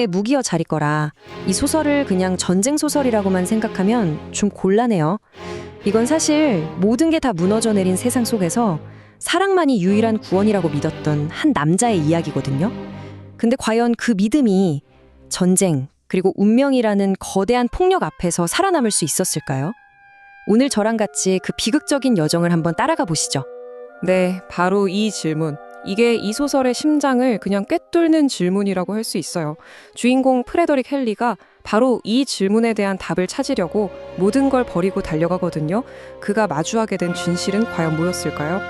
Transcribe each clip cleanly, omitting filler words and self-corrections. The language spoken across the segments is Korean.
전쟁의 무기여 자리 거라 이 소설을 그냥 전쟁 소설이라고만 생각하면 좀 곤란해요. 이건 사실 모든 게 다 무너져 내린 세상 속에서 사랑만이 유일한 구원이라고 믿었던 한 남자의 이야기거든요. 근데 과연 그 믿음이 전쟁 그리고 운명이라는 거대한 폭력 앞에서 살아남을 수 있었을까요? 오늘 저랑 같이 그 비극적인 여정을 한번 따라가 보시죠. 네, 바로 이 질문. 이게 이 소설의 심장을 그냥 꿰뚫는 질문이라고 할 수 있어요. 주인공 프레더릭 헨리가 바로 이 질문에 대한 답을 찾으려고 모든 걸 버리고 달려가거든요. 그가 마주하게 된 진실은 과연 뭐였을까요?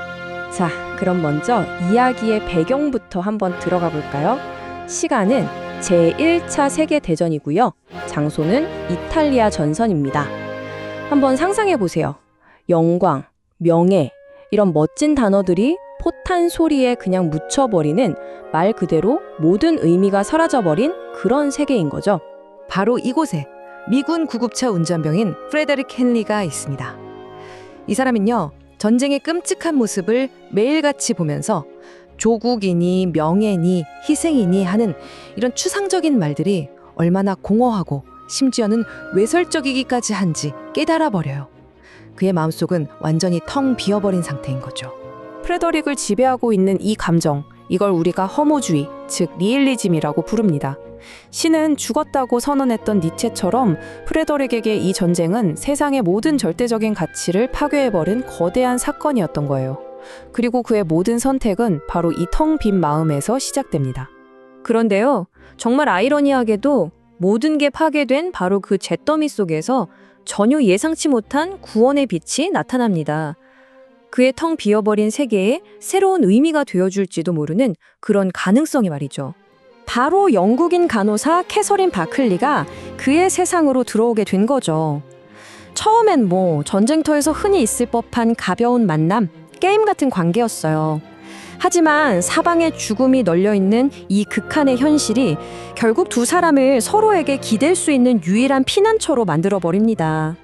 자, 그럼 먼저 이야기의 배경부터 한번 들어가 볼까요? 시간은 제1차 세계대전이고요. 장소는 이탈리아 전선입니다. 한번 상상해 보세요. 영광, 명예, 이런 멋진 단어들이 포탄 소리에 그냥 묻혀버리는 말 그대로 모든 의미가 사라져버린 그런 세계인 거죠. 바로 이곳에 미군 구급차 운전병인 프레데릭 헨리가 있습니다. 이 사람은요, 전쟁의 끔찍한 모습을 매일같이 보면서 조국이니 명예니 희생이니 하는 이런 추상적인 말들이 얼마나 공허하고 심지어는 외설적이기까지 한지 깨달아 버려요. 그의 마음속은 완전히 텅 비어버린 상태인 거죠. 프레더릭을 지배하고 있는 이 감정, 이걸 우리가 허무주의, 즉 니힐리즘이라고 부릅니다. 신은 죽었다고 선언했던 니체처럼 프레더릭에게 이 전쟁은 세상의 모든 절대적인 가치를 파괴해버린 거대한 사건이었던 거예요. 그리고 그의 모든 선택은 바로 이 텅 빈 마음에서 시작됩니다. 그런데요, 정말 아이러니하게도 모든 게 파괴된 바로 그 잿더미 속에서 전혀 예상치 못한 구원의 빛이 나타납니다. 그의 텅 비어버린 세계에 새로운 의미가 되어줄지도 모르는 그런 가능성이 말이죠. 바로 영국인 간호사 캐서린 바클리가 그의 세상으로 들어오게 된 거죠. 처음엔 전쟁터에서 흔히 있을 법한 가벼운 만남, 게임 같은 관계였어요. 하지만 사방에 죽음이 널려있는 이 극한의 현실이 결국 두 사람을 서로에게 기댈 수 있는 유일한 피난처로 만들어버립니다.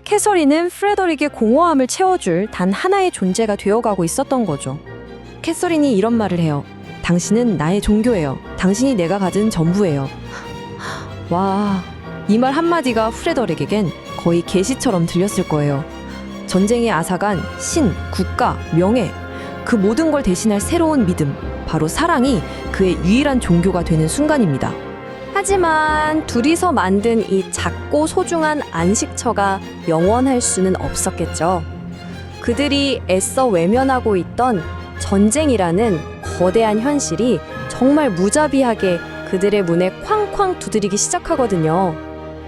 캐서린은 프레더릭의 공허함을 채워줄 단 하나의 존재가 되어가고 있었던 거죠. 캐서린이 이런 말을 해요. 당신은 나의 종교예요. 당신이 내가 가진 전부예요. 와, 이 말 한마디가 프레더릭에겐 거의 계시처럼 들렸을 거예요. 전쟁의 아사간, 신, 국가, 명예, 그 모든 걸 대신할 새로운 믿음, 바로 사랑이 그의 유일한 종교가 되는 순간입니다. 하지만 둘이서 만든 이 작고 소중한 안식처가 영원할 수는 없었겠죠. 그들이 애써 외면하고 있던 전쟁이라는 거대한 현실이 정말 무자비하게 그들의 문에 쾅쾅 두드리기 시작하거든요.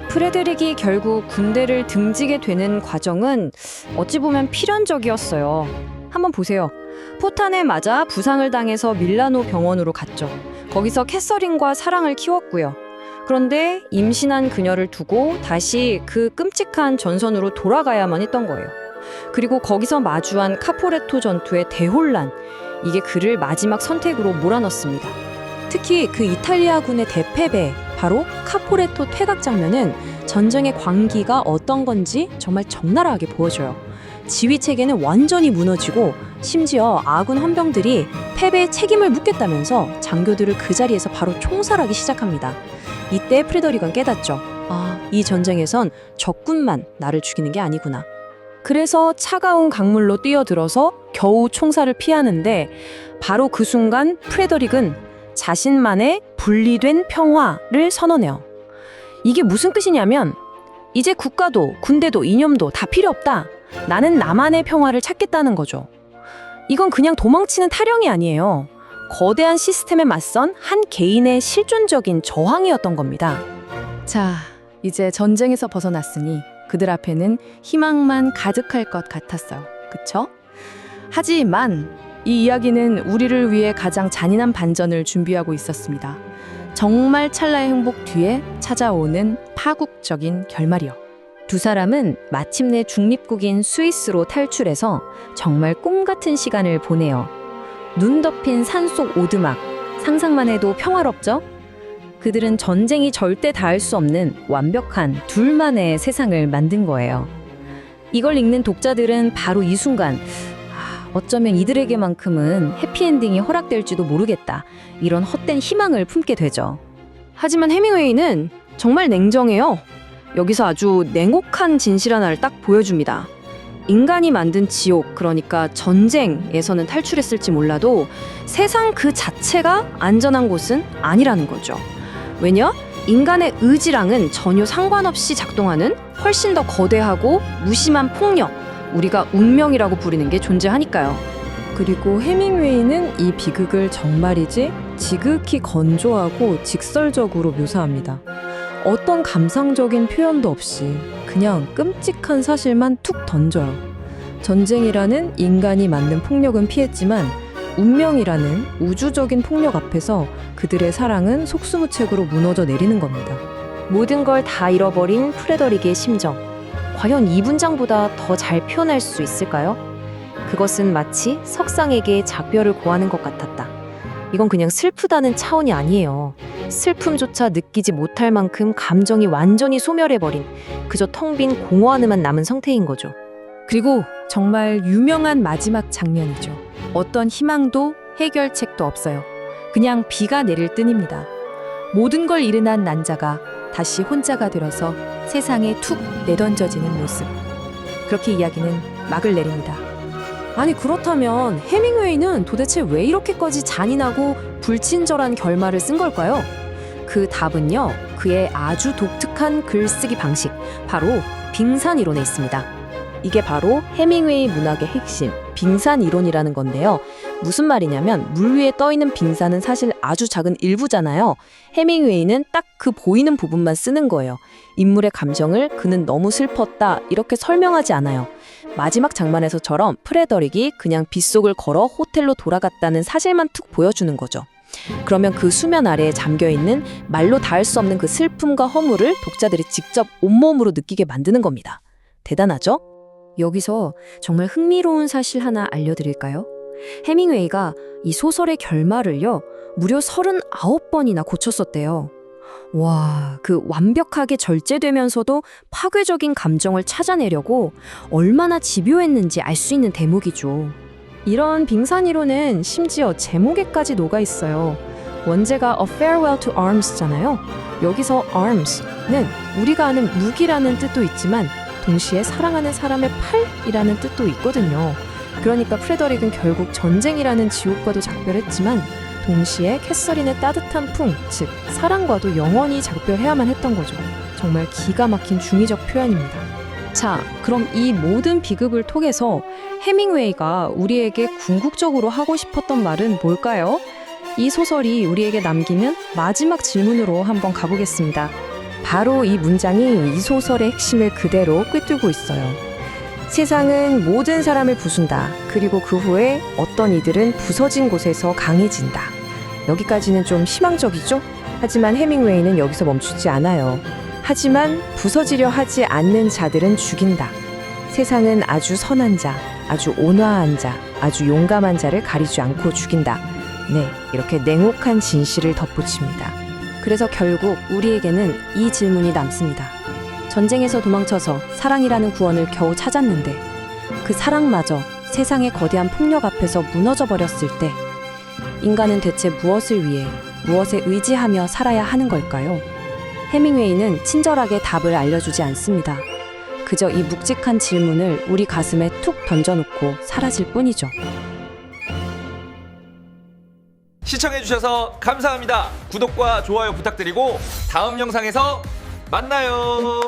프레드릭이 결국 군대를 등지게 되는 과정은 어찌 보면 필연적이었어요. 한번 보세요. 포탄에 맞아 부상을 당해서 밀라노 병원으로 갔죠. 거기서 캐서린과 사랑을 키웠고요. 그런데 임신한 그녀를 두고 다시 그 끔찍한 전선으로 돌아가야만 했던 거예요. 그리고 거기서 마주한 카포레토 전투의 대혼란, 이게 그를 마지막 선택으로 몰아넣습니다. 특히 그 이탈리아군의 대패배, 바로 카포레토 퇴각 장면은 전쟁의 광기가 어떤 건지 정말 적나라하게 보여줘요. 지휘체계는 완전히 무너지고 심지어 아군 헌병들이 패배의 책임을 묻겠다면서 장교들을 그 자리에서 바로 총살하기 시작합니다. 이때 프레더릭은 깨닫죠. 이 전쟁에선 적군만 나를 죽이는 게 아니구나. 그래서 차가운 강물로 뛰어들어서 겨우 총살을 피하는데 바로 그 순간 프레더릭은 자신만의 분리된 평화를 선언해요. 이게 무슨 뜻이냐면 이제 국가도 군대도 이념도 다 필요 없다. 나는 나만의 평화를 찾겠다는 거죠. 이건 그냥 도망치는 타령이 아니에요. 거대한 시스템에 맞선 한 개인의 실존적인 저항이었던 겁니다. 자, 이제 전쟁에서 벗어났으니 그들 앞에는 희망만 가득할 것 같았어요. 그쵸? 하지만 이 이야기는 우리를 위해 가장 잔인한 반전을 준비하고 있었습니다. 정말 찰나의 행복 뒤에 찾아오는 파국적인 결말이요. 두 사람은 마침내 중립국인 스위스로 탈출해서 정말 꿈 같은 시간을 보내요. 눈 덮인 산속 오두막, 상상만 해도 평화롭죠? 그들은 전쟁이 절대 닿을 수 없는 완벽한 둘만의 세상을 만든 거예요. 이걸 읽는 독자들은 바로 이 순간 어쩌면 이들에게만큼은 해피엔딩이 허락될지도 모르겠다, 이런 헛된 희망을 품게 되죠. 하지만 해밍웨이는 정말 냉정해요. 여기서 아주 냉혹한 진실 하나를 딱 보여줍니다. 인간이 만든 지옥, 그러니까 전쟁에서는 탈출했을지 몰라도 세상 그 자체가 안전한 곳은 아니라는 거죠. 왜냐? 인간의 의지랑은 전혀 상관없이 작동하는 훨씬 더 거대하고 무심한 폭력, 우리가 운명이라고 부르는 게 존재하니까요. 그리고 해밍웨이는 이 비극을 정말이지 지극히 건조하고 직설적으로 묘사합니다. 어떤 감상적인 표현도 없이 그냥 끔찍한 사실만 툭 던져요. 전쟁이라는 인간이 만든 폭력은 피했지만 운명이라는 우주적인 폭력 앞에서 그들의 사랑은 속수무책으로 무너져 내리는 겁니다. 모든 걸 다 잃어버린 프레더릭의 심정. 과연 이 문장보다 더 잘 표현할 수 있을까요? 그것은 마치 석상에게 작별을 고하는 것 같았다. 이건 그냥 슬프다는 차원이 아니에요. 슬픔조차 느끼지 못할 만큼 감정이 완전히 소멸해버린 그저 텅 빈 공허함만 남은 상태인 거죠. 그리고 정말 유명한 마지막 장면이죠. 어떤 희망도 해결책도 없어요. 그냥 비가 내릴 뿐입니다. 모든 걸 잃은 한 난자가 다시 혼자가 되어서 세상에 툭 내던져지는 모습. 그렇게 이야기는 막을 내립니다. 아니 그렇다면 해밍웨이는 도대체 왜 이렇게까지 잔인하고 불친절한 결말을 쓴 걸까요? 그 답은요, 그의 아주 독특한 글쓰기 방식, 바로 빙산 이론에 있습니다. 이게 바로 해밍웨이 문학의 핵심, 빙산 이론이라는 건데요. 무슨 말이냐면 물 위에 떠 있는 빙산은 사실 아주 작은 일부잖아요. 해밍웨이는 딱 그 보이는 부분만 쓰는 거예요. 인물의 감정을 그는 너무 슬펐다 이렇게 설명하지 않아요. 마지막 장면에서처럼 프레더릭이 그냥 빗속을 걸어 호텔로 돌아갔다는 사실만 툭 보여주는 거죠. 그러면 그 수면 아래에 잠겨있는 말로 닿을 수 없는 그 슬픔과 허물을 독자들이 직접 온몸으로 느끼게 만드는 겁니다. 대단하죠? 여기서 정말 흥미로운 사실 하나 알려드릴까요? 해밍웨이가 이 소설의 결말을요, 무려 39번이나 고쳤었대요. 와, 그 완벽하게 절제되면서도 파괴적인 감정을 찾아내려고 얼마나 집요했는지 알 수 있는 대목이죠. 이런 빙산 이론은 심지어 제목에까지 녹아 있어요. 원제가 A Farewell to Arms잖아요. 여기서 arms는 우리가 아는 무기라는 뜻도 있지만 동시에 사랑하는 사람의 팔이라는 뜻도 있거든요. 그러니까 프레더릭은 결국 전쟁이라는 지옥과도 작별했지만 동시에 캐서린의 따뜻한 풍, 즉 사랑과도 영원히 작별해야만 했던 거죠. 정말 기가 막힌 중의적 표현입니다. 자, 그럼 이 모든 비극을 통해서 해밍웨이가 우리에게 궁극적으로 하고 싶었던 말은 뭘까요? 이 소설이 우리에게 남기는 마지막 질문으로 한번 가보겠습니다. 바로 이 문장이 이 소설의 핵심을 그대로 꿰뚫고 있어요. 세상은 모든 사람을 부순다. 그리고 그 후에 어떤 이들은 부서진 곳에서 강해진다. 여기까지는 좀 희망적이죠? 하지만 해밍웨이는 여기서 멈추지 않아요. 하지만 부서지려 하지 않는 자들은 죽인다. 세상은 아주 선한 자, 아주 온화한 자, 아주 용감한 자를 가리지 않고 죽인다. 네, 이렇게 냉혹한 진실을 덧붙입니다. 그래서 결국 우리에게는 이 질문이 남습니다. 전쟁에서 도망쳐서 사랑이라는 구원을 겨우 찾았는데 그 사랑마저 세상의 거대한 폭력 앞에서 무너져 버렸을 때 인간은 대체 무엇을 위해, 무엇에 의지하며 살아야 하는 걸까요? 해밍웨이는 친절하게 답을 알려주지 않습니다. 그저 이 묵직한 질문을 우리 가슴에 툭 던져놓고 사라질 뿐이죠. 시청해주셔서 감사합니다. 구독과 좋아요 부탁드리고 다음 영상에서 만나요.